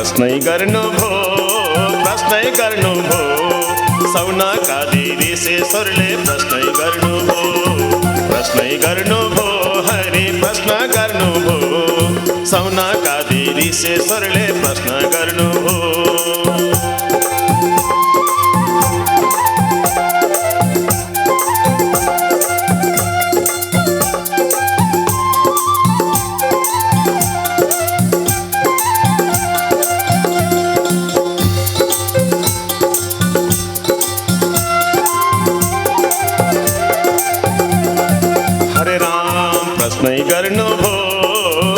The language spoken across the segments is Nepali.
प्रश्नै गर्नुभो प्रश्नै गर्नुभो सौनका ऋषेश्वरले प्रश्नै गर्नुभो प्रश्नै गर्नुभो हरि प्रश्न गर्नुभो सौनका ऋषेश्वरले प्रश्न गर्नुभो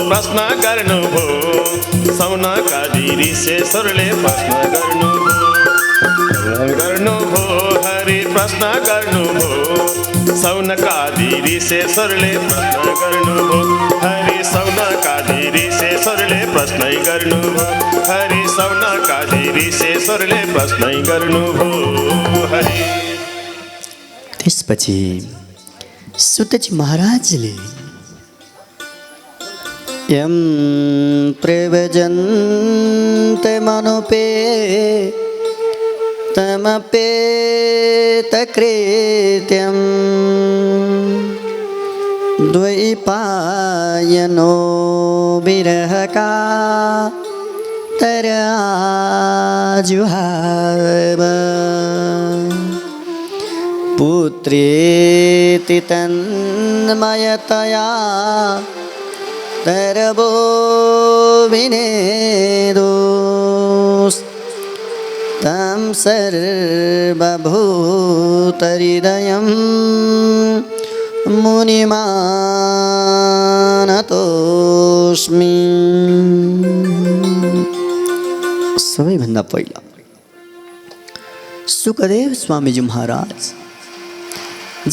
प्रश्न गर्नुभो सौनका ऋषेश्वरले प्रश्न गर्नुभो हरि प्रश्न गर्नुभो सौनका ऋषेश्वरले प्रश्न गर्नुभो हरि सौनका ऋषेश्वरले प्रश्न गर्नुभो हरि सौनका ऋषेश्वरले प्रश्न गर्नुभो हरि। त्यसपछि सुतजी महाराजले यं प्रव्रजन्ते मनुपे तमपेतकृत्यं द्वैपायनो विरहका तराजुहाव पुत्रेति तन्मयतया तरबो विनेदोस्तं सर्वभूतहृदयं मुनिमानतोस्मि। सबैभन्दा पहिला सुखदेव स्वामीजी महाराज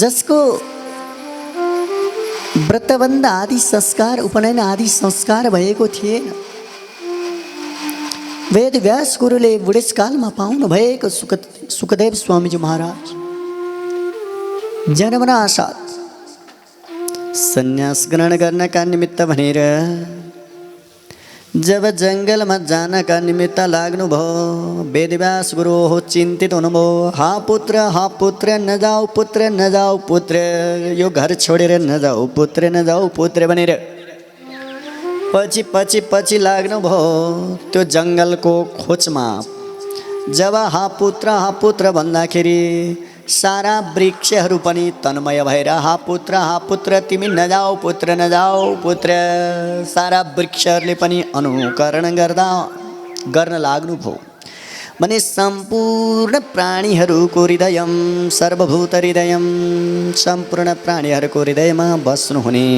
जसको व्रतबन्ध आदि संस्कार उपनयन आदि संस्कार भएको थिएन, वेद व्यास गुरुले बुढेसकालमा पाउनु भएको सुखदेव स्वामीजी महाराज जन्मनासाथ सन्यास ग्रहण गर्नका निमित्त भनेर जब जङ्गलमा जानका निमित्त लाग्नुभयो, वेदव्यास गुरु हो चिन्तित हुनुभयो। हा पुत्र नजाऊ पुत्र नजाऊ पुत्र, यो घर छोडेर नजाऊ पुत्र भनेर पछि लाग्नुभयो त्यो जङ्गलको खोजमा। जब हा पुत्र भन्दाखेरि सारा वृक्षहरू पनि तन्मय भएर हा पुत्र तिमी नजाऊ पुत्र सारा वृक्षहरूले पनि अनुकरण गर्न लाग्नुभयो भने सम्पूर्ण प्राणीहरूको हृदयम सर्वभूत हृदयम सम्पूर्ण प्राणीहरूको हृदयमा बस्नुहुने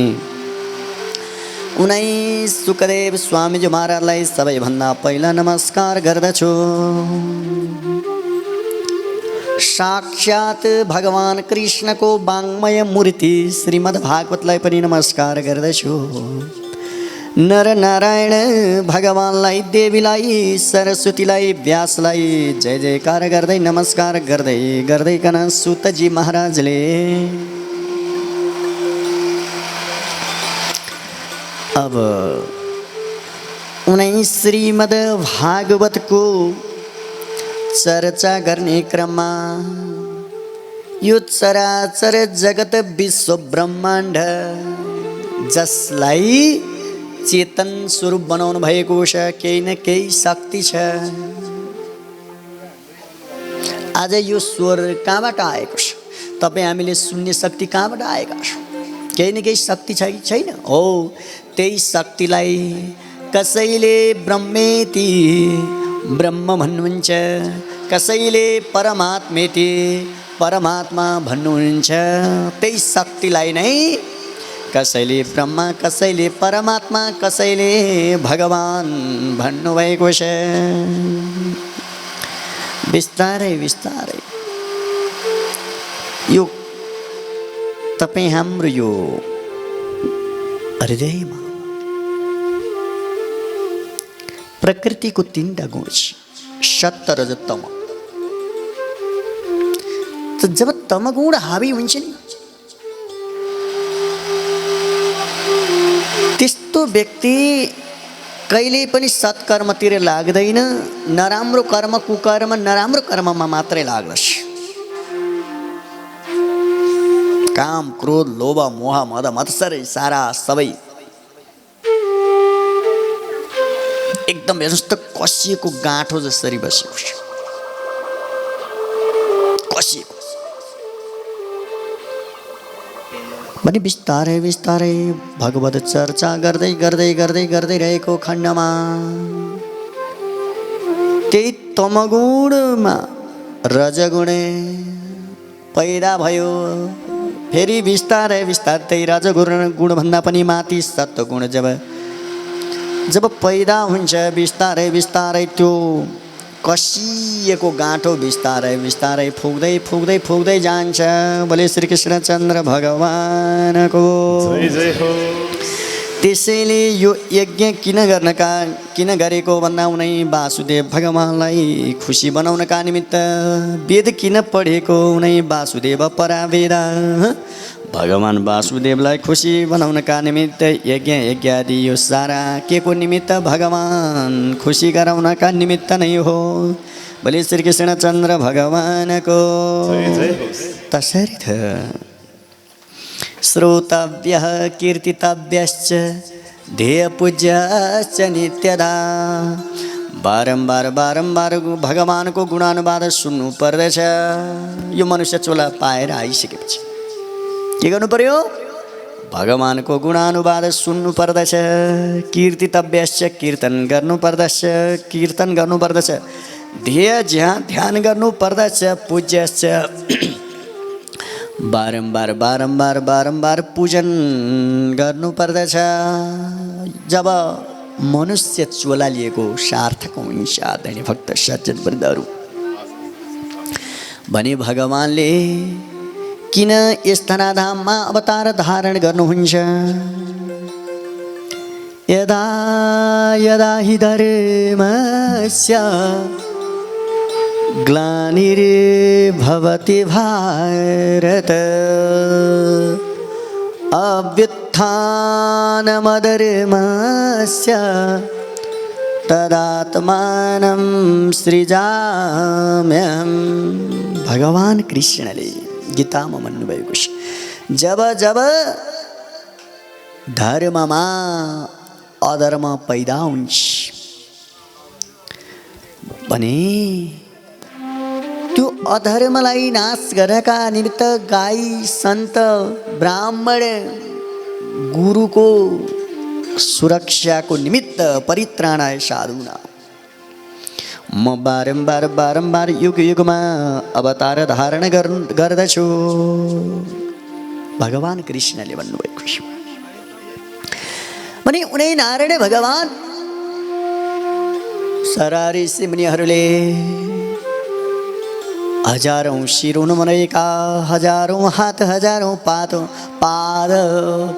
उनै सुखदेव स्वामीजी महाराजलाई सबैभन्दा पहिला नमस्कार गर्दछु। साक्षात भगवान कृष्णको वाङ्मय मूर्ति श्रीमद् भागवतलाई पनि नमस्कार गर्दछु। नर नारायण भगवानलाई, देवीलाई, सरस्वतीलाई, व्यासलाई जय जयकार गर्दै नमस्कार गर्दैकन सुतजी महाराजले अब उनै श्रीमद् भागवतको चर्चा गर्ने क्रममा यो चराचर जगत विश्व ब्रह्माण्ड जसलाई चेतन स्वरूप बनाउनु भएको छ, केही न केही शक्ति छ। आज यो स्वर कहाँबाट आएको छ? तपाईँ हामीले सुन्ने शक्ति कहाँबाट आएका छ? केही न केही शक्ति छ कि छैन? हो, त्यही शक्तिलाई कसैले ब्रह्मेति ब्रह्म भन्नुहुन्छ, कसैले परमात्मेति परमात्मा भन्नुहुन्छ। त्यही शक्तिलाई नै कसैले ब्रह्म, कसैले परमात्मा, कसैले भगवान भन्नुभएको छ। बिस्तारै यो तपाईँ हाम्रो यो हृदयमा प्रकृतिको तीनटा गुण छ, सत्व रजत तम। त जब तमगुण हावी हुन्छ नि, त्यस्तो व्यक्ति कहिले पनि सत्कर्मतिर लाग्दैन, नराम्रो कर्म कुकर्म नराम्रो कर्ममा मात्रै लाग्दछ। काम क्रोध लोभ मोह मद मत्सर सारा सबै एकदम जस्तो कसिएको गाँठो जसरी बसेको छ, कसिएको। भने बिस्तारै बिस्तारै भगवत चर्चा गर्दै गर्दै गर्दै गर्दै रहेको खण्डमा त्यही तमगुणमा रजगुण पैदा भयो। फेरि बिस्तारै बिस्तारै त्यही रजगुणभन्दा पनि माथि सत्वगुण जब पैदा हुन्छ, बिस्तारै बिस्तारै त्यो कसिएको गाँठो बिस्तारै बिस्तारै फुक्दै फुक्दै फुक्दै जान्छ। बोले श्री कृष्णचन्द्र भगवानको जय जय हो। त्यसैले यो यज्ञ किन गरेको भन्दा उनै वासुदेव भगवानलाई खुसी बनाउनका निमित्त वेद किन पढेको, उनै वासुदेव परावेदा भगवान वासुदेवलाई खुसी बनाउनका निमित्त यज्ञ यज्ञादि यो सारा के को निमित्त, भगवान खुसी गराउनका निमित्त नै हो। बोले श्री कृष्णचन्द्र भगवानको तसरी थ। श्रोतव्यः कीर्तितव्यश्च ध्येयपूज्यश्च नित्यदा। बारम्बार बारम्बार भगवानको गुणानुवाद सुन्नु पर्दछ। यो मनुष्य चोला पाएर आइसकेपछि के गर्नु पर्यो, भगवानको गुणानुवाद सुन्नु पर्दछ। कीर्तितव्यश्च कीर्तन गर्नु पर्दछ, कीर्तन गर्नु पर्दछ। ध्येय ध्यान गर्नु पर्दछ। पूज्यश्च बारम्बार बारम्बार बारम्बार पूजन गर्नु पर्दछ। जब मनुष्य चोला लिएको सार्थक हुन्छ धनी भक्त सज्जन वृन्दहरू। भने भगवानले किन यस धराधाममा अवतार धारण गर्नुहुन्छ। यदा यदा हि धर्मस्य ग्लानिर्भवति भारत अभ्युत्थानमधर्मस्य तदात्मानं सृजाम्यहम्। भगवान कृष्णले गीतामा भन्नुभएको छ, जब जब धर्ममा अधर्म पैदा हुन्छ भने त्यो अधर्मलाई नाश गर्नका निमित्त गाई सन्त ब्राह्मण गुरुको सुरक्षाको निमित्त परित्राणाय साधुना म बारम्बार बारम्बार युग युगमा अवतार धारण गर्दछु। भगवान कृष्णले भन्नुभएको छ। भने उनै नारायण भगवान सारा ऋषि मुनिहरूले हजारौं शिर हुनुभएका, हजारौं हात, हजारौं पाद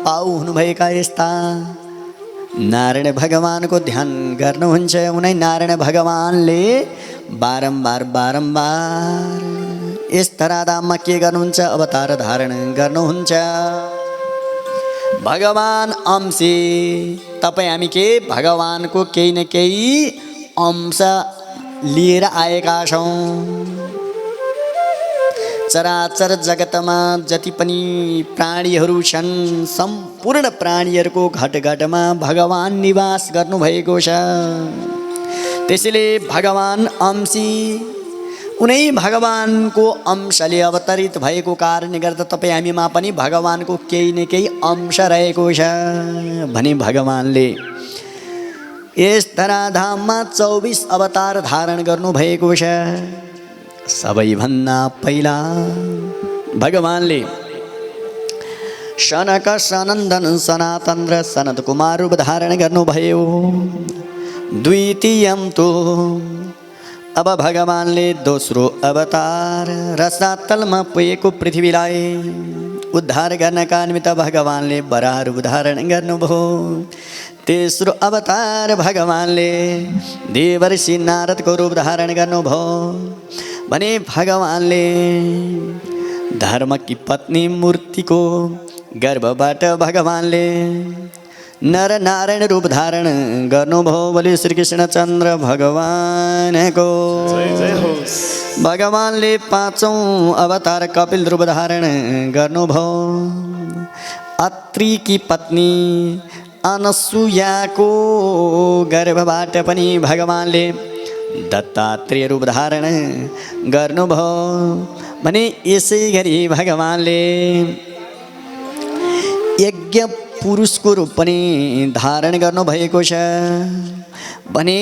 पाउ हुनुभएका यस्ता नारायण भगवानको ध्यान गर्नुहुन्छ। उनै नारायण भगवानले बारम्बार बारम्बार यस धराधाममा के गर्नुहुन्छ, अवतार धारण गर्नुहुन्छ। भगवान अंशी तपाईँ हामी के भगवानको केही न केही अंश लिएर आएका छौँ। चराचर जगतमा जति पनि प्राणीहरू छन्, सम्पूर्ण प्राणीहरूको घटघटमा भगवान निवास गर्नुभएको छ। त्यसैले भगवान अंशी उनै भगवानको अंशले अवतरित भएको कारणले गर्दा तपाईँ हामीमा पनि भगवानको केही न केही अंश रहेको छ। भने भगवानले यस धराधाममा 24 अवतार धारण गर्नुभएको छ। सबैभन्दा पहिला भगवानले सनक सनन्दन सनातन र सनत कुमार रूप धारण गर्नुभयो। द्वितीयम तो अब भगवानले दोस्रो अवतार रसातलमा पुगेको पृथ्वीलाई उद्धार गर्नका निमित्त भगवानले वराह रूप धारण गर्नुभयो। तेस्रो अवतार भगवानले देवर्षि नारदको रूप धारण गर्नुभयो। भने भगवानले धर्मकी पत्नी मूर्तिको गर्भबाट भगवानले नर नारायण रूप धारण गर्नुभयो बलि श्रीकृष्णचन्द्र भगवानको। जय जय होस्। भगवानले पाँचौँ अवतार कपिल रूप धारण गर्नुभयो। अत्रिकी पत्नी अनसुयाको गर्भबाट पनि भगवानले दत्तात्रेय रूप धारण गर्नुभयो भने यसै गरी भगवानले यज्ञ पुरुषको रूप पनि धारण गर्नुभएको छ भने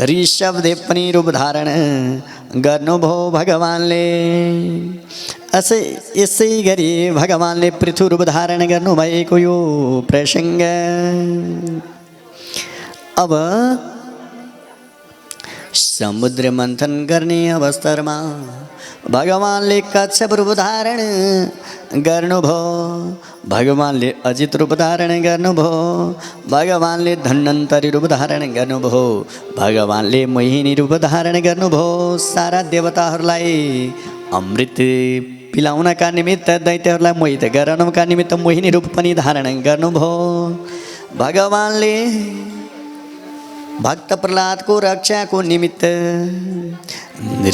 ऋषभदेव पनि रूप धारण गर्नुभयो भगवानले। यसै गरी भगवानले पृथु रूप धारण गर्नुभएको यो प्रसङ्ग। अब समुद्र मन्थन गर्ने अवसरमा भगवानले कच्छप रूप धारण गर्नुभयो। भगवानले अजित रूप धारण गर्नुभयो। भगवानले धन्वन्तरी रूप धारण गर्नुभयो। भगवानले मोहिनी रूप धारण गर्नुभयो। सारा देवताहरूलाई अमृत पिलाउनका निमित्त दैत्यहरूलाई मोहित गराउनका निमित्त मोहिनी रूप पनि धारण गर्नुभयो। भगवानले भक्त प्रहलादको रक्षाको निमित्त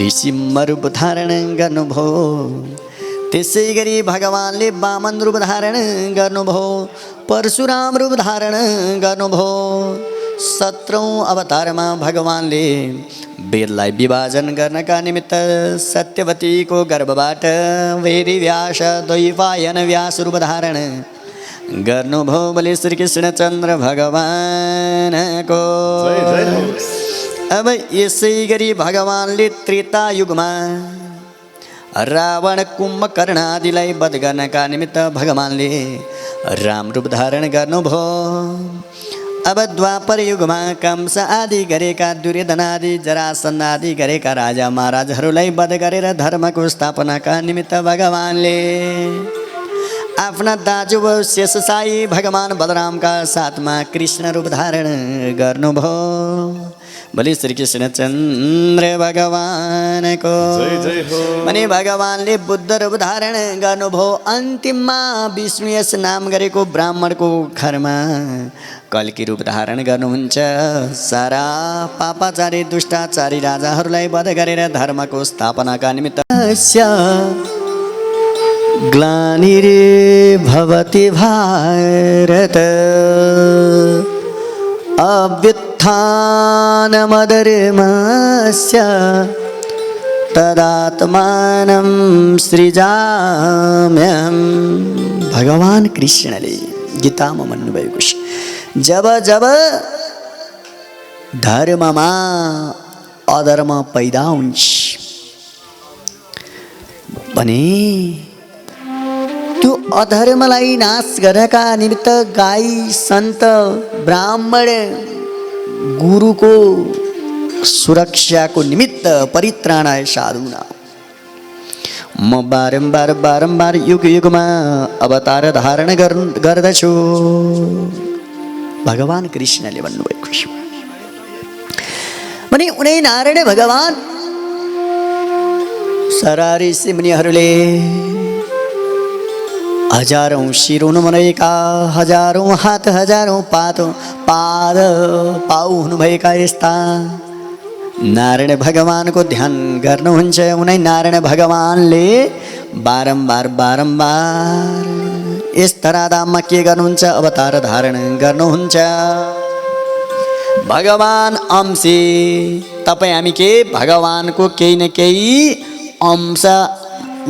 ऋषिम रूप धारण गर्नुभयो। त्यसै गरी भगवानले वामन रूप धारण गर्नुभयो। परशुराम रूप धारण गर्नुभयो। 17औं अवतारमा भगवानले वेदलाई विभाजन गर्नका निमित्त सत्यवतीको गर्भबाट वेदव्यास द्वैपायन व्यास रूप धारण गर्नुभयो बलि श्रीकृष्णचन्द्र भगवानको। अब यसै गरी भगवानले त्रेता युगमा रावण कुम्भकर्ण आदिलाई वध गर्नका निमित्त भगवानले राम रूप धारण गर्नुभयो। अब द्वापर युगमा कंस आदि गरेका दुर्योधन आदि जरासन्ध आदि गरेका राजा महाराजहरूलाई वध गरेर धर्मको स्थापनाका निमित्त भगवानले आफ्ना दाजु शेषशाही भगवान बलरामका साथमा कृष्ण रूप धारण गर्नुभयो बलि श्रीकृष्णचन्द्र भगवानको। भने भगवानले बुद्ध रूप धारण गर्नुभयो। अन्तिममा विष्णु यस नाम गरेको ब्राह्मणको घरमा कल्की रूप धारण गर्नुहुन्छ। सारा पापाचारी दुष्टाचारी राजाहरूलाई वध गरेर धर्मको स्थापनाका निमित्त ग्लानिर्भवति भारत अभ्युत्थानमधर्मस्य तदात्मानं सृजाम्यहम्। भगवान कृष्णले गीतामा भन्नुभएको छ, जब जब धर्ममा अधर्म पैदा हुन्छ भने त्यो अधर्मलाई नाश गर्नका निमित्त गाई सन्त ब्राह्मण गुरुको सुरक्षाको निमित्त परित्राणाय साधुना म बारम्बार युग युगमा अवतार धारण गर्दछु भगवान कृष्णले भन्नुभएको छ। भने उनी नारायण भगवान सारा ऋषि मुनिहरूले हजारौं शिर हुनुभएका, हजारौं हात, हजारौं पाद पाउ हुनुभएका यस्ता नारायण भगवानको ध्यान गर्नुहुन्छ। उनी नारायण भगवानले बारम्बार यस धराधाममा के गर्नुहुन्छ? अवतार धारण गर्नुहुन्छ। भगवान अंशी तपाईँ हामी के भगवानको केही न केही अंश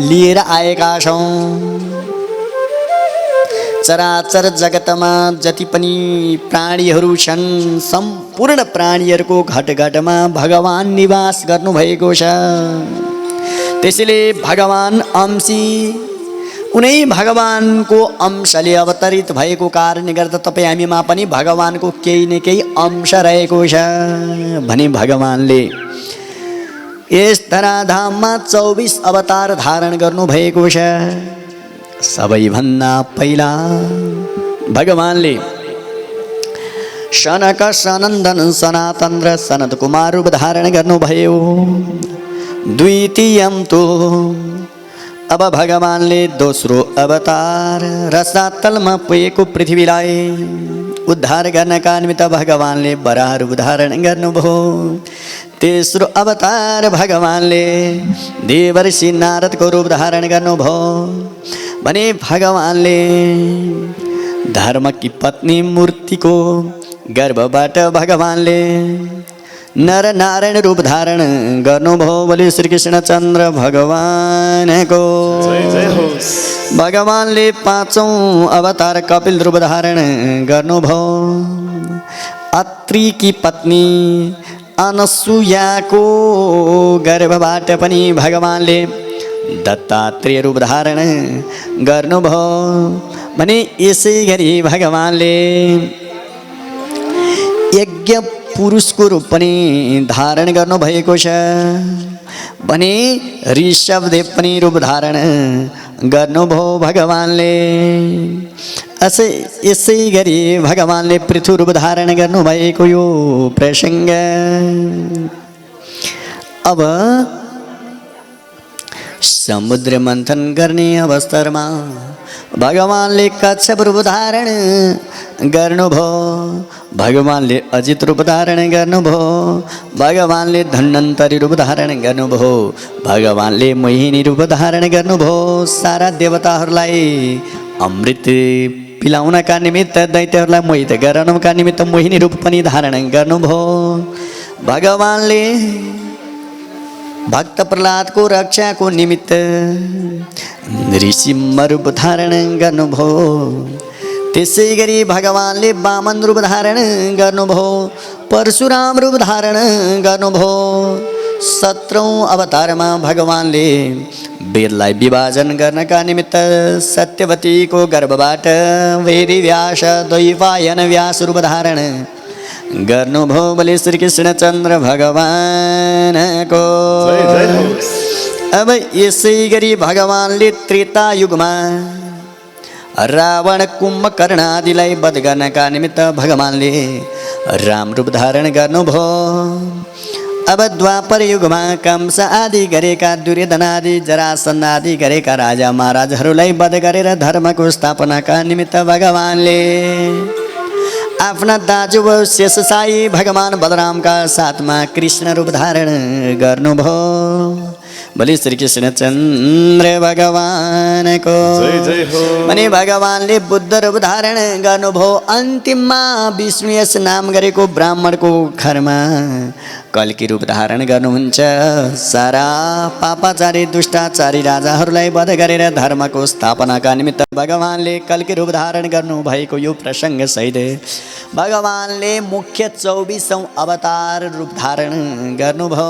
लिएर आएका छौँ। चराचर जगतमा जति पनि प्राणीहरू छन् सम्पूर्ण प्राणीहरूको घटघटमा भगवान निवास गर्नुभएको छ। त्यसैले भगवान अंशी उनै भगवानको अंशले अवतरित भएको कारणले गर्दा तपाईँ हामीमा पनि भगवानको केही न केही अंश रहेको छ भने भगवानले यस धराधाममा 24 अवतार धारण गर्नुभएको छ। सबैभन्दा पहिला भगवानले सनक सनन्दन सनातन र सनत कुमार रूप धारण गर्नुभयो। द्वितीयम तो अब भगवानले दोस्रो अवतार रसातलमा पुगेको पृथ्वीलाई उद्धार गर्नका निमित्त भगवानले वराह रूप धारण गर्नुभयो। तेस्रो अवतार भगवानले देवर्षि नारदको रूप धारण गर्नुभयो भने भगवानले धर्मकी पत्नी मूर्तिको गर्भबाट भगवानले नर नारायण रूप धारण गर्नुभयो। बोले श्री कृष्णचन्द्र भगवानको जय जय होस्। भगवानले पाँचौं अवतार कपिल रूप धारण गर्नुभयो। अत्रिकी पत्नी अनसुयाको गर्भबाट पनि भगवानले दत्तात्रेय रूप धारण गर्नुभयो भने यसै गरी भगवानले यज्ञ पुरुषको रूप पनि धारण गर्नुभएको छ भने ऋषभदेव पनि रूप धारण गर्नुभयो भगवानले। यसै गरी भगवानले पृथु रूप धारण गर्नुभएको यो प्रसङ्ग। अब समुद्र मन्थन गर्ने अवसरमा भगवानले कच्छप रूप धारण गर्नुभयो। भगवानले अजित रूप धारण गर्नुभयो। भगवानले धन्वन्तरी रूप धारण गर्नुभयो। भगवानले मोहिनी रूप धारण गर्नुभयो। सारा देवताहरूलाई अमृत पिलाउनका निमित्त दैत्यहरूलाई मोहित गराउनका निमित्त मोहिनी रूप पनि धारण गर्नुभयो। भगवानले भक्त प्रहलादको रक्षाको निमित्त ऋषिम रूप धारण गर्नुभयो। त्यसै गरी भगवानले वामन रूप धारण गर्नुभयो। परशुराम रूप धारण गर्नुभयो। 17औं अवतारमा भगवानले वेदलाई विभाजन गर्नका निमित्त सत्यवतीको गर्भबाट वेदव्यास द्वैपायन व्यास रूप धारण गर्नुभयो। बोले श्री कृष्णचन्द्र भगवानको जय जय होस्। अब यसै गरी भगवानले त्रेता युगमा रावण कुम्भकर्ण आदिलाई वध गर्नका निमित्त भगवानले राम रूप धारण गर्नुभयो। अब द्वापर युगमा कंस आदि गरेका दुर्योधन आदि जरासन्ध आदि गरेका राजा महाराजहरूलाई वध गरेर धर्मको स्थापनाका निमित्त भगवानले आफ्ना दाजु शेषशाही भगवान बलरामका साथमा कृष्ण रूप धारण गर्नुभयो। बोले श्री कृष्णचन्द्र भगवानको जय जय हो। भने भगवानले बुद्ध रूप धारण गर्नुभयो। अन्तिममा विष्णु यस नाम गरेको ब्राह्मणको घरमा कल्की रूप धारण गर्नुहुन्छ। सारा पापाचारी दुष्टाचारी राजाहरूलाई वध गरेर धर्मको स्थापनाका निमित्त भगवानले कल्की रूप धारण गर्नुभएको यो प्रसङ्ग सहित भगवानले मुख्य 24औं अवतार रूप धारण गर्नुभयो।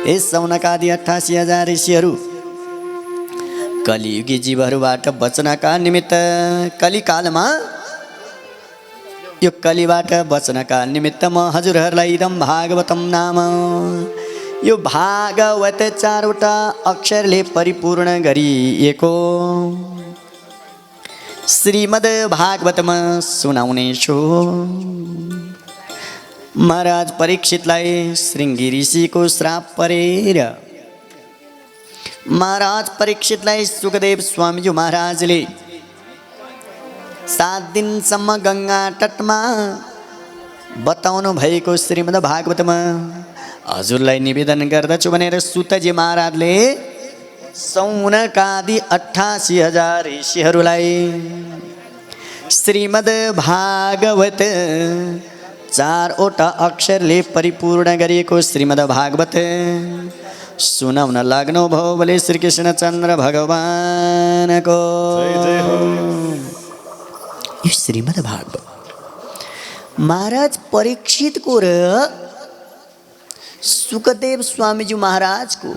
यस सौनकादि 88,000 ऋषिहरू कलियुगी जीवहरूबाट बच्नका निमित्त कलिकालमा यो कलिबाट बच्नका निमित्त म हजुरहरूलाई इदम भागवतम नाम यो भागवत 4वटा अक्षरले परिपूर्ण गरिएको श्रीमद् भागवतमा सुनाउने छु। महाराज परीक्षितलाई श्रृंगी ऋषिको श्राप परेर महाराज परीक्षितलाई सुखदेव स्वामीजी महाराजले 7 दिनसम्म गंगा तटमा बताउनु भएको श्रीमद् भागवतमा हजुरलाई निवेदन गर्दछु भनेर सुतजी महाराजले सौनकादि 88,000 ऋषिहरूलाई श्रीमद् भागवत 4वटा अक्षरले परिपूर्ण गरिएको श्रीमद् भागवत सुनाउन लाग्नुभयो। बोले श्री कृष्णचन्द्र भगवानको जय जय हो। यो श्रीमद् भागवत महाराज परीक्षितको र सुखदेव स्वामीजी महाराजको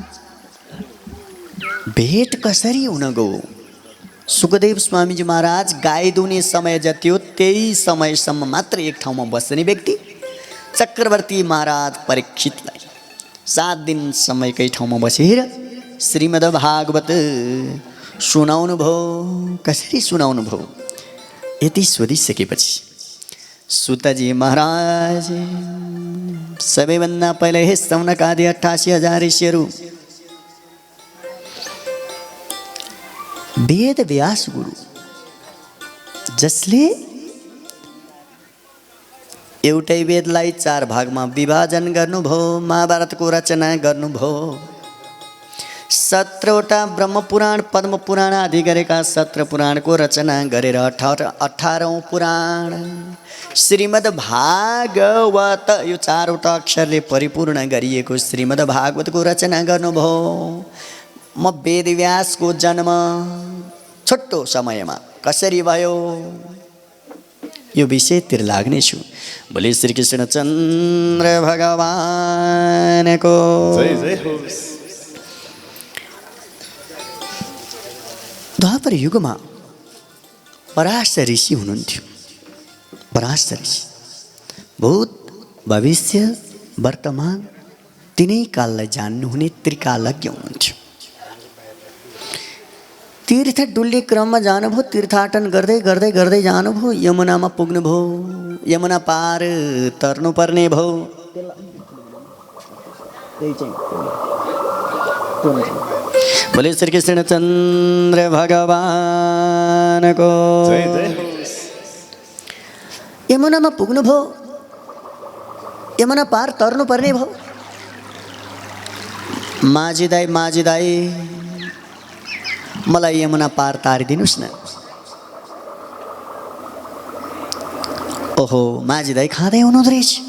भेट कसरी हुन गयो। सुखदेव स्वामीजी महाराज गाई दुहुने समय जति हो त्यही समयसम्म मात्र एक ठाउँमा बस्ने व्यक्ति चक्रवर्ती महाराज परीक्षितलाई 7 दिन समयकै ठाउँमा बसेर श्रीमद् भागवत सुनाउनु भयो। कसरी सुनाउनु भयो यति सोधिसकेपछि सुतजी महाराज सबैभन्दा पहिला हे सौनकादि 88,000 ऋषिहरू वेद व्यास गुरु जसले एउटै वेदलाई 4 भागमा विभाजन गर्नुभयो, महाभारतको रचना गर्नुभयो। 17वटा ब्रह्मपुराण पद्मपुराण आदि गरेका 17 पुराणको रचना गरेर 18औं पुराण श्रीमद् भागवत यो 4वटा अक्षरले परिपूर्ण गरिएको श्रीमद् भागवतको रचना गर्नुभयो। म वेदव्यासको जन्म छोटो समयमा कसरी भयो यो विषयतिर लाग्नेछु। बोले श्री कृष्णचन्द्र भगवानको जय जय होस्। द्वापर युगमा पराशर ऋषि हुनुहुन्थ्यो। पराशर ऋषि भूत भविष्य वर्तमान तिनै काललाई जान्नुहुने त्रिकालज्ञ हुनुहुन्थ्यो। तीर्थ डुल्ने क्रममा जानुभयो, तीर्थाटन गर्दै गर्दै गर्दै जानुभयो, यमुनामा पुग्नुभयो, यमुना पार तर्नुपर्ने भयो। बोले श्री कृष्णचन्द्र भगवानको जय जय होस्। यमुनामा पुग्नुभयो, यमुना पार तर्नुपर्ने भयो। माझी दाई मलाई यमुना पार तारिदिनुहोस् न। ओहो माझी दाई खाँदै हुनुहुँदो रहेछ।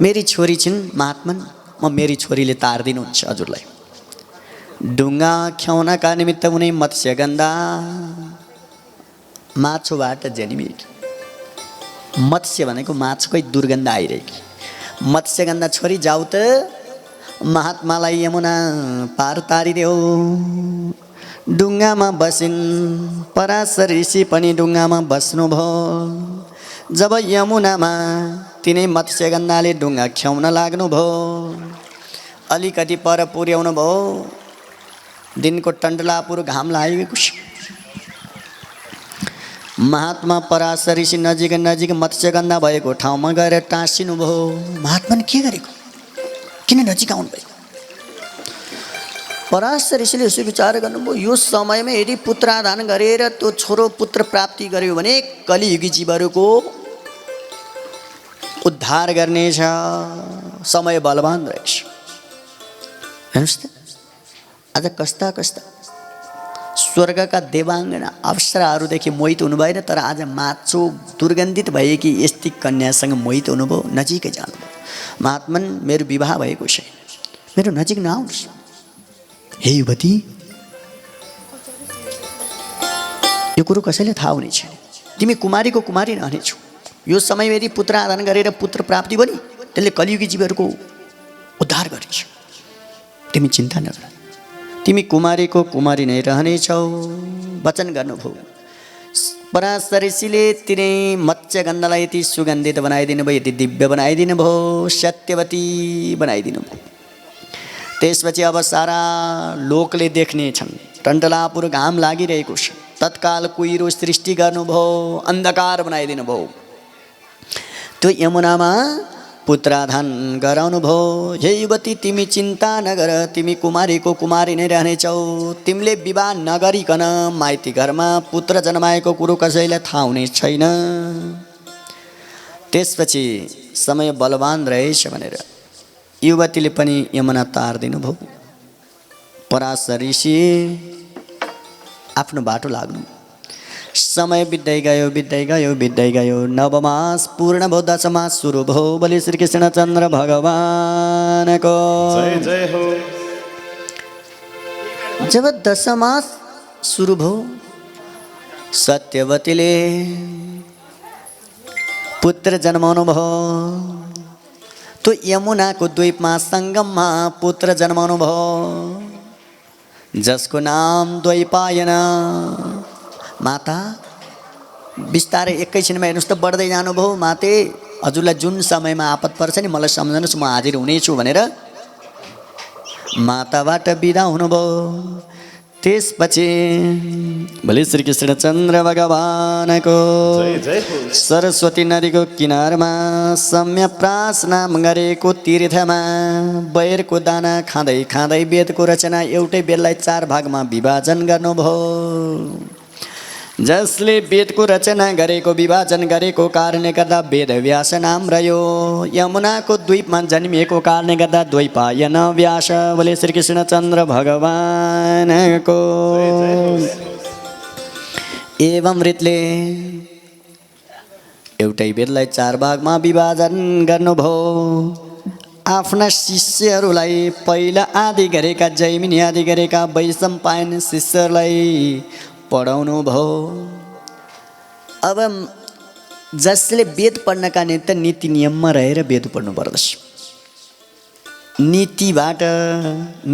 मेरी छोरी छिन् महात्मन, म मेरी छोरीले तारिदिनुहुन्छ हजुरलाई। ढुङ्गा ख्याउनका निमित्त उनी मत्स्यगन्धा माछोबाट जन्मिएकी। मत्स्य भनेको माछोकै दुर्गन्ध आइरहेकी। मत्स्यगन्धा छोरी जाऊ त महात्मालाई यमुना पार तारिदेऊ। ढुङ्गामा बसिन्, पराशर ऋषि पनि ढुङ्गामा बस्नुभयो। जब यमुनामा तिनै मत्स्यगन्धाले ढुङ्गा ख्याउन लाग्नुभयो, अलिकति पर पुर्याउनु भयो। दिनको टन्डलापुर घाम लागेको छ। महात्मा पराशर ऋषि नजिक नजिक मत्स्यगन्धा भएको ठाउँमा गएर टाँसिनुभयो। महात्माले के गरेको, किन नजिक आउनुभयो? पराशर ऋषिले यसो विचार गर्नुभयो, यो समयमा यदि पुत्रादान गरेर त्यो छोरो पुत्र प्राप्ति गर्यो भने कलियुगी जीवहरूको उद्धार गर्नेछ। समय बलवान रहेछ। हेर्नुहोस् त आज कस्ता कस्ता स्वर्गका देवाङ्गना अप्सराहरूदेखि मोहित हुनु भएन, तर आज माछो दुर्गन्धित भएकी यस्ती कन्यासँग मोहित हुनुभयो, नजिकै जानुभयो। महात्मन मेरो विवाह भएको छैन, मेरो नजिक नआउनुहोस्। हे युवती, यो कुरो कसैले थाहा हुने छैन। तिमी कुमारीको कुमारी रहनेछौ। यो समय यदि पुत्र आदान गरेर पुत्र प्राप्ति पनि त्यसले कलियुगी जीवहरूको उद्धार गर्नेछ। तिमी चिन्ता नगर, तिमी कुमारीको कुमारी नै रहनेछौ। वचन गर्नुभयो। पराशर ऋषिले तिनै मत्स्यगन्धालाई यति सुगन्धित बनाइदिनु भयो, यति दिव्य बनाइदिनु भयो, सत्यवती बनाइदिनु भयो। त्यसपछि अब सारा लोकले देख्नेछन्। टन्टलापुर घाम लागिरहेको छ। तत्काल कुहिरो सृष्टि गर्नुभयो, अन्धकार बनाइदिनु भयो। त्यो यमुनामा पुत्राधान गराउनु भयो। हे युवती, तिमी चिन्ता नगर, तिमी कुमारीको कुमारी नै रहनेछौ। तिमीले विवाह नगरिकन माइती घरमा पुत्र जन्माएको कुरो कसैलाई थाहा हुने छैन। त्यसपछि समय बलवान रहेछ भनेर युवतीले पनि यमुना तारिदिनु भयो। पराशर ऋषि आफ्नो बाटो लाग्नु। समय बित्दै गयो, बित्दै गयो, बित्दै गयो। 9 मास पूर्ण भयो, 10 मास सुरु भयो। बोले श्री कृष्णचन्द्र भगवानको जय जय हो। जब 10 मास सुरु भयो, सत्यवतीले पुत्र जन्माउनु भयो। त्यो यमुनाको द्वीपमा सङ्गममा पुत्र जन्माउनु भयो, जसको नाम द्वैपायन। माता बिस्तारै एकैछिनमा हेर्नुहोस् त बढ्दै जानुभयो। माते, हजुरलाई जुन समयमा आपत पर्छ नि मलाई सम्झनुहोस्, म हाजिर हुनेछु भनेर माताबाट बिदा हुनुभयो। त्यसपछि भोलि श्री कृष्णचन्द्र भगवानको जय जय हो। सरस्वती नदीको किनारमा सम्यप्रास नाम गरेको तीर्थमा बैरको दाना खाँदै खाँदै वेदको रचना एउटै बेललाई 4 भागमा विभाजन गर्नुभयो। जसले वेदको रचना गरेको विभाजन गरेको कारणले गर्दा वेद व्यास नाम रह्यो। यमुनाको द्वीपमा जन्मिएको कारणले गर्दा द्वैपायन व्यास। बोले श्रीकृष्णचन्द्र भगवानको। एवं रीतले एउटै वेदलाई 4 भागमा विभाजन गर्नुभयो। आफ्ना शिष्यहरूलाई पहिला आदि गरेका जैमिनी आदि गरेका वैशम्पायन शिष्यहरूलाई पढाउनु भयो। अब जसले वेद पढ्नका निमित्त नीति नियममा रहेर वेद पढ्नु पर्दछ।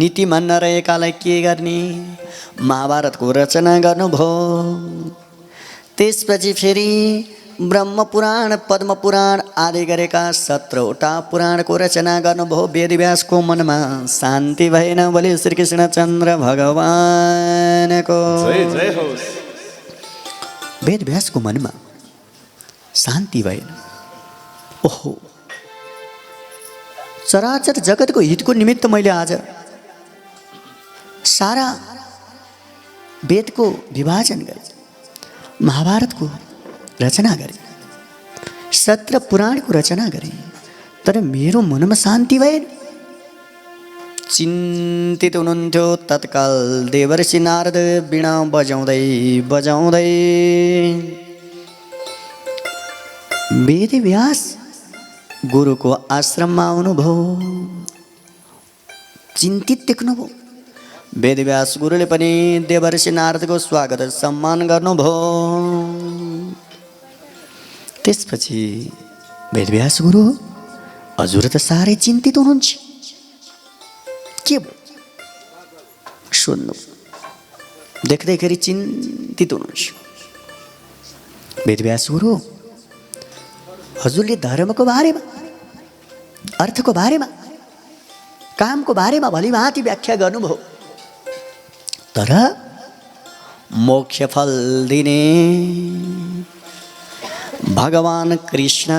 नीतिमा नरहेकालाई के गर्ने? महाभारतको रचना गर्नुभयो। त्यसपछि फेरि ब्रह्मपुराण पद्मपुराण आदि गरेका 17वटा पुराणको रचना गर्नुभयो। वेदव्यासको मनमा शान्ति भएन। बोले श्रीकृष्णचन्द्र भगवानको। जय होस्। वेदव्यासको मनमा शान्ति भएन। ओहो, चराचर जगतको हितको निमित्त मैले आज सारा वेदको विभाजन गरेँ, महाभारतको रचना गरेँ, 17 पुराणको रचना गरेँ, तर मेरो मनमा शान्ति भएन। चिन्तित हुनुहुन्थ्यो तत्काल देवर्षि नारद वीणा बजाउँदै बजाउँदै वेदव्यास गुरुको आश्रममा आउनुभयो। चिन्तित देख्नुभयो। वेदव्यास गुरुले पनि देवर्षि नारदको स्वागत सम्मान गर्नुभयो। त्यसपछि वेदव्यास गुरु, हजुर त साह्रै चिन्तित हुनुहुन्छ, के भयो सोध्नु। देख्दैखेरि चिन्तित हुनुहुन्छ। वेदव्यास गुरु, हजुरले धर्मको बारेमा, अर्थको बारेमा, कामको बारेमा भलिभाँति व्याख्या गर्नुभयो, तर मोक्ष फल दिने भगवान कृष्ण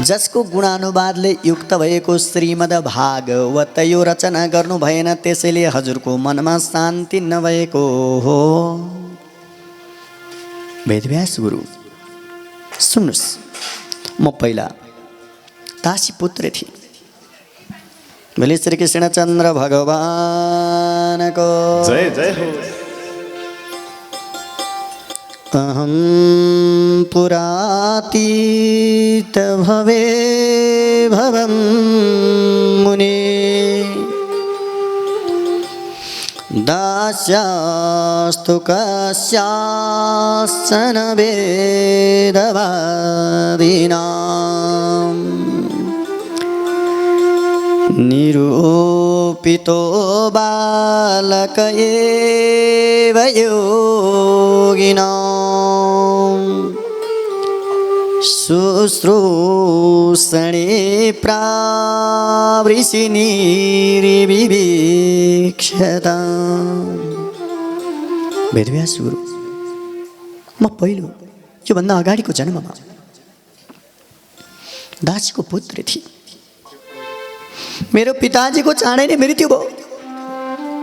जसको गुणानुवादले युक्त भएको श्रीमद् भागवत यो रचना गर्नु भएन, त्यसैले हजुरको मनमा शान्ति नभएको हो। वेदव्यास गुरु सुन्नुहोस्, म पहिला दासी पुत्र थिएँ। बोले श्रीकृष्णचन्द्र भगवानको। जय जय होस्। अहं पुरातीत भवे भवं मुने दास्यास्तु कस्यासन वेदवादिनां निरूपितो बालक एव योगिनां शुश्रूषणे प्रावृषि निर्विवीक्षता। वेदव्यास गुरु, म पहिलो योभन्दा अगाडिको जन्ममा दासीको पुत्र थिएँ। मेरो पिताजीको चाँडै नै मृत्यु भयो।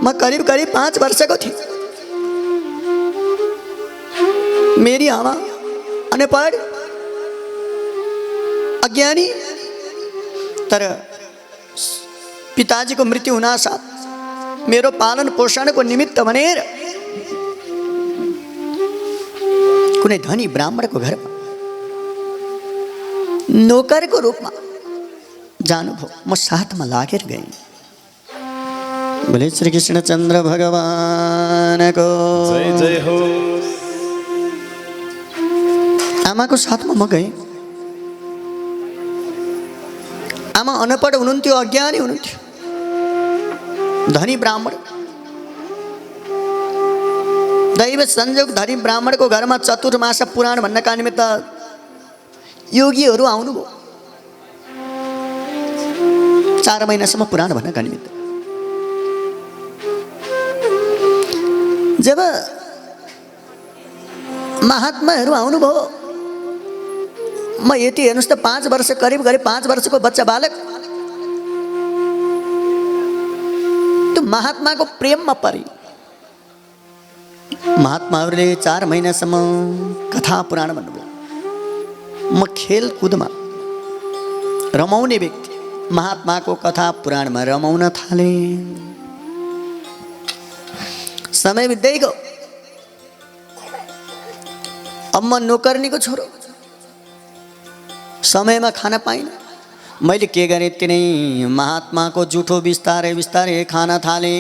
म करिब 5 वर्षको थिएँ। मेरी आमा अनपढ, अज्ञानी, तर पिताजीको मृत्यु हुनासाथ मेरो पालन पोषणको निमित्त भनेर कुनै धनी ब्राह्मणको घरमा नोकरको रूपमा जानुभयो। म साथमा लागेर गएँ। बोले श्रीकृष्णचन्द्र भगवानको। जय जय होस्। आमाको साथमा म गएँ। आमा अनपढ हुनुहुन्थ्यो, अज्ञानी हुनुहुन्थ्यो, धनी ब्राह्मण। दैव संयोग धनी ब्राह्मणको घरमा चतुर्मास पुराण भन्नका निमित्त योगीहरू आउनुभयो। 4 महिनासम्म पुराण भन्नका निमित्त। जब महात्माहरू आउनुभयो, म यति हेर्नुहोस् त 5 वर्ष करिब 5 वर्षको बच्चा बालक त्यो महात्माको प्रेममा परे। महात्माहरूले 4 महिनासम्म कथा पुराण भन्नुभयो। म खेलकुदमा रमाउने व्यक्ति, महात्माको कथा पुराणमा रमाउन थाले। समय बित्दै गयो। अब म नोकर्नीको छोरो, समयमा खान पाइनँ। मैले के गरेँ, तिनै महात्माको जुठो बिस्तारै बिस्तारै खान थाले।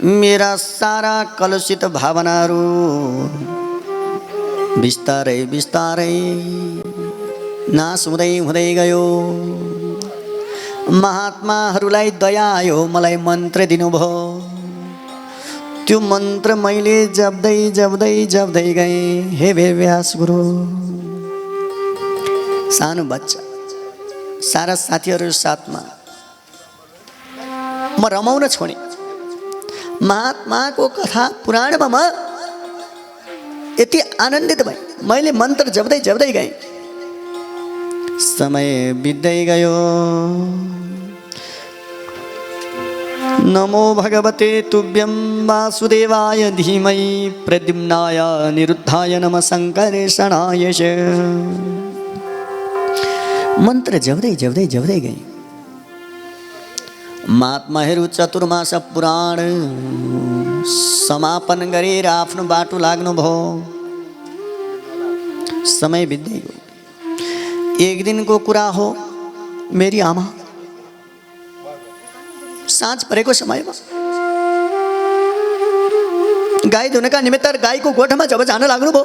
मेरा सारा कलुषित भावनाहरू बिस्तारै बिस्तारै नाश हुँदै हुँदै गयो। महात्माहरूलाई दया आयो, मलाई मन्त्र दिनुभयो। त्यो मन्त्र मैले जप्दै जप्दै जप्दै गएँ। हे वेदव्यास गुरु, सानो बच्चा, सारा साथीहरू साथमा म रमाउन छोडेँ। महात्माको कथा पुराणमा म यति आनन्दित भएँ, मैले मन्त्र जप्दै जप्दै गएँ। समय बित्दै गयो। नमो भगवते तुभ्यं वासुदेवाय धीमहि प्रद्युम्नाय निरुद्धाय नमः शङ्करेशनाय च। मन्त्र जप्दै जप्दै जप्दै गएँ। महात्माहरू चतुर्मास पुराण समापन गरेर आफ्नो बाटो लाग्नुभयो। समय बित्दै गयो। एक दिनको कुरा हो, मेरी आमा साँझ परेको समयमा गाई धुनका निमित्त गाईको गोठमा जब जान लाग्नुभयो,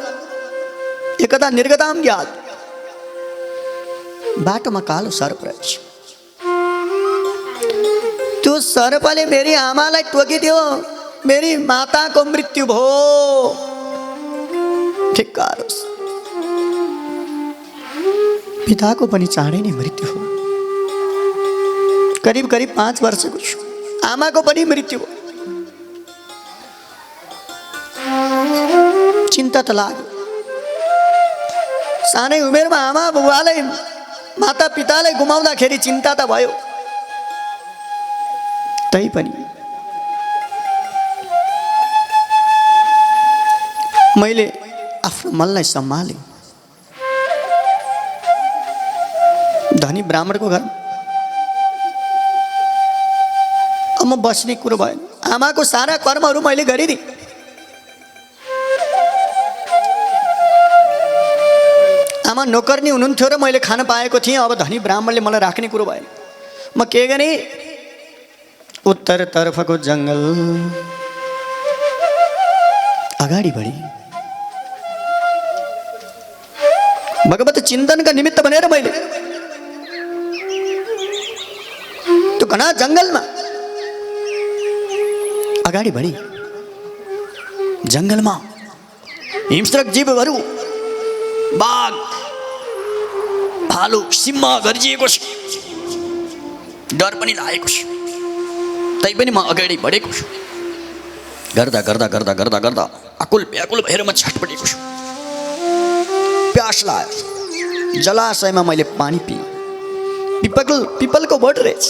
एकदा निर्गताम ज्ञात बाटोमा कालो सर्प रहेछ। त्यो सर्पले मेरी आमालाई टोकिदियो, मेरी माताको मृत्यु भयो। ठिक्कार होस्, पिताको पनि चाँडै नै मृत्यु हो। करिब करिब 5 वर्षको छु, आमाको पनि मृत्यु हो। चिन्ता त लाग्यो। सानै उमेरमा आमा बुबालाई, माता पितालाई गुमाउँदाखेरि चिन्ता त भयो। तैपनि मैले आफ्नो मनलाई सम्हालेँ। धनी ब्राह्मणको घर अब म बस्ने कुरो भएन। आमाको सारा कर्महरू मैले गरिदिएँ। आमा नोकर्नी हुनुहुन्थ्यो र मैले खान पाएको थिएँ। अब धनी ब्राह्मणले मलाई राख्ने कुरो भएन। म के गरेँ, उत्तरतर्फको जङ्गल अगाडि बढी भगवत चिन्तनका निमित्त भनेर मैले त्यो घना जङ्गलमा अगाडि बढी। जङ्गलमा हिंस्रक जीवहरू, बाघ, भालु, सिंह गर्जिएको छ। डर पनि लागेको छ, तैपनि म अगाडि बढेको छु। गर्दा गर्दा गर्दा गर्दा गर्दा आकुल व्याकुल भएर म छटपटेको छु। प्यास लाग्यो। जलाशयमा मैले पानी पिएँ। पिपलको बोट रहेछ,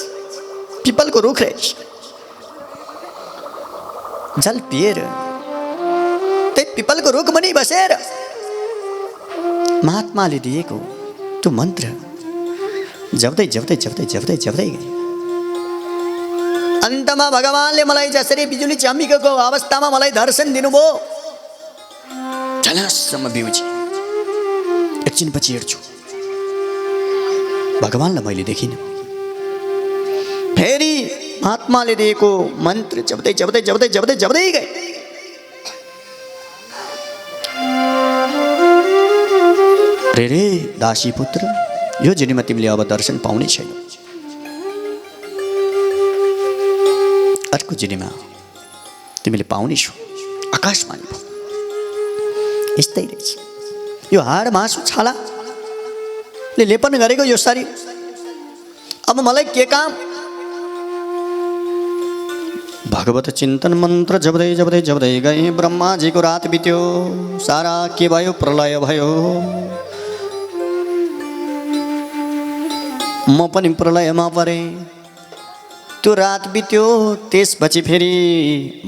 पिपलको रुख रहेछ। जल पिएर त्यही पिपलको रुख मुनि बसेर महात्माले दिएको त्यो मन्त्र जप्दै जप्दै जप्दै जप्दै जप्दै गएँ। अन्तमा भगवानले मलाई जसरी बिजुली चम्केको अवस्थामा मलाई दर्शन दिनुभयो। झलसम्म बिउजी एकछिनपछि हेर्छु, भगवानलाई मैले देखिनँ। फेरि महात्माले दिएको मन्त्र जप्दै जप्दै जप्दै जप्दै जप्दै गए। रे दासी पुत्र, यो जिन्दगीमा तिमीले अब दर्शन पाउने छैन। अर्को जिन्दगीमा तिमीले पाउनेछौ। आकाशवाणी भयो। यस्तै रहेछ यो हाड मासु छालाले लेपन गरेको यो शरीर। अब मलाई के काम? भगवत चिन्तन मन्त्र जप्दै जप्दै जप्दै गएँ। ब्रह्माजीको रात बित्यो। सारा के भयो, प्रलय भयो। म पनि प्रलयमा परेँ। त्यो रात बित्यो। त्यसपछि फेरि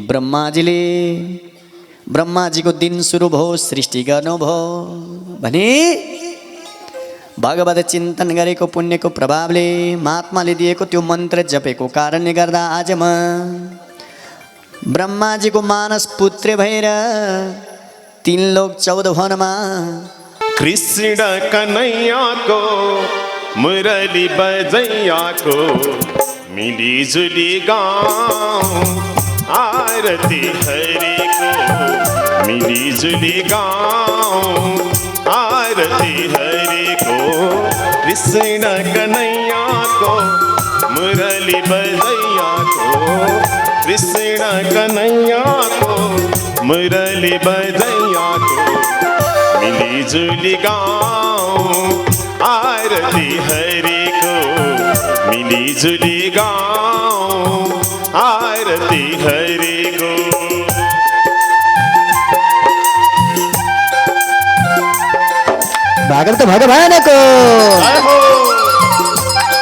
ब्रह्माजीले ब्रह्माजीको दिन सुरु भयो, सृष्टि गर्नुभयो भने भगवत चिन्तन गरेको पुण्यको प्रभावले महात्माले दिएको त्यो मन्त्र जपेको कारणले गर्दा आज म ब्रह्माजीको मानस पुत्र भएर 3 लोक 14 भवनमा कृष्ण कन्हैया को मुरली बजैया को मिली जुली गाँव आरती हरि को मिली जुली गाँव आरती हरि को कृष्ण कन्हैया को मुरली बजैया को कृष्ण कन्हैया को मुरली बजैया को मिली जुली गाँव आरती हरि को मिली जुली गाँव आरती हरि को। भागवत भगवान को,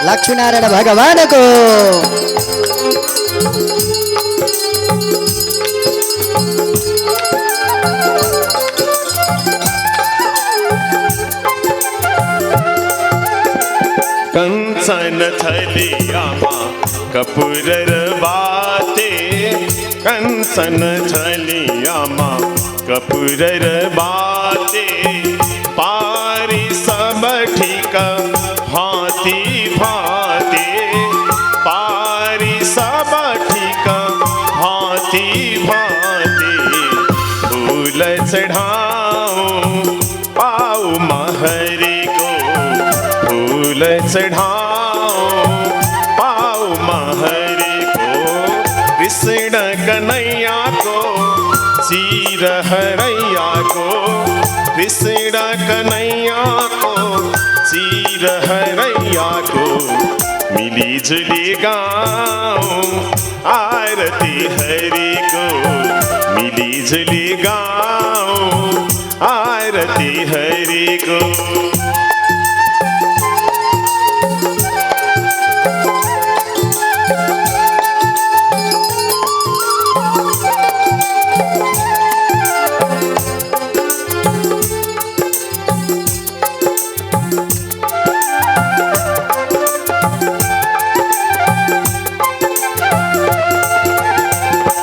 लक्ष्मीनारायण भगवान को। कंचन थलियामा कपूर बाते कंचन थलियामा कपूर बाते पारी सब ठीक भांति भांति पारी सब ठीक भांति भांति फूल चढ़ाऊं पाऊ महरी को फूल चढ़ाऊं पाऊ महरी को कृष्ण कन्हैया को चीर हरैया को कृष्ण कन्हैया को चीर हरैया को मिली जुली गाँव आरती हरि को मिली जुली गाँव आरती हरि को।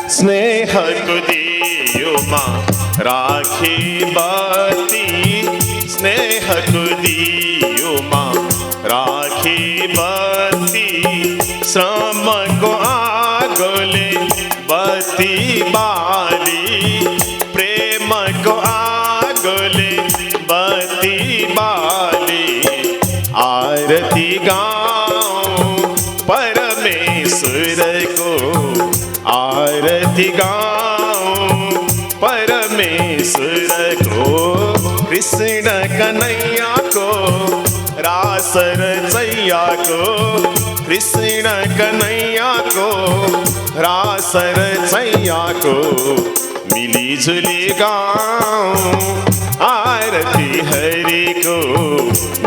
स्नेह को दियो माँ राखी बाती स्नेह को दियो माँ राखी बाती श्रम को आगोले बती बाली प्रेम को आगोले बती बाली आरती गाँव परमेश्वर को आरती गाँव परमेश्वर को कृष्ण कन्हैया को रास रचैया को कृष्ण कन्हैया को रास रचैया को मिली जुली गाँव आरती हरि को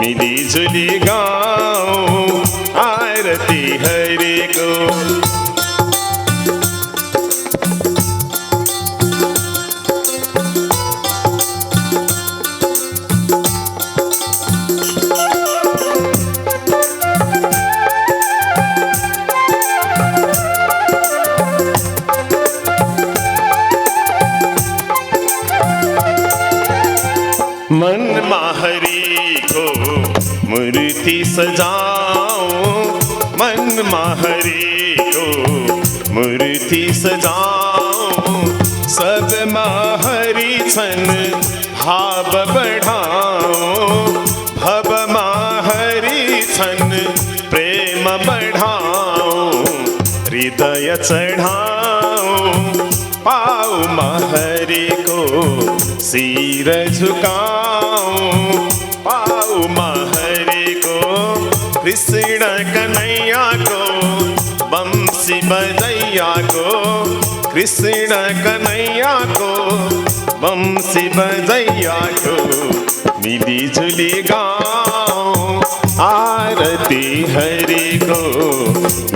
मिली जुली गाँव आरती हरि को। मन माहरी को मूर्ति सजाऊं मन माहरी को मूर्ति सजाऊं सब माहरी छन भाव बढ़ाऊं भव माहरी छन प्रेम बढ़ाऊं हृदय चढ़ाऊं पाऊ माहरी को सिर झुकाऊं पाऊ महरी को कृष्ण कन्हैया को बंसी बजैया को कृष्ण कन्हैया को बंसी बजैया को मिली जुली गाँव आरती हरि को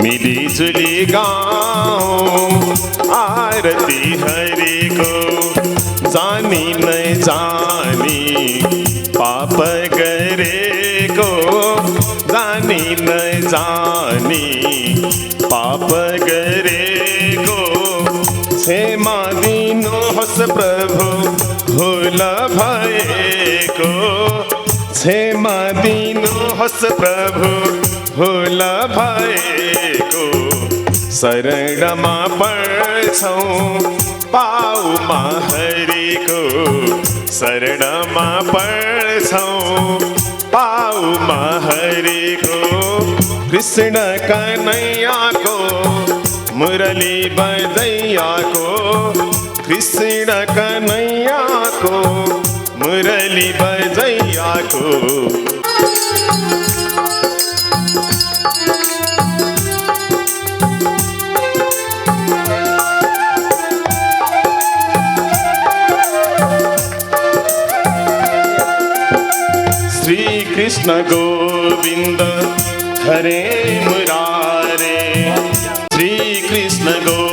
मिली जुली गाँव आरती हरि को। जानी न जानी पाप गरेको, जानी न जानी पाप गरेको, क्षमा दिनुहोस् प्रभु भुल भएको, क्षमा दिनुहोस् प्रभु भुल भएको, शरणमा पर्छौँ पाउमा हरिको, शरणमा पर्छौँ पाउमा हरिको, कृष्ण कन्हैयाको मुरली बजैयाको, कृष्ण कन्हैयाको मुरली बजैयाको। श्री कृष्ण गोविंद हरे मुरारे, श्री कृष्ण गोविंद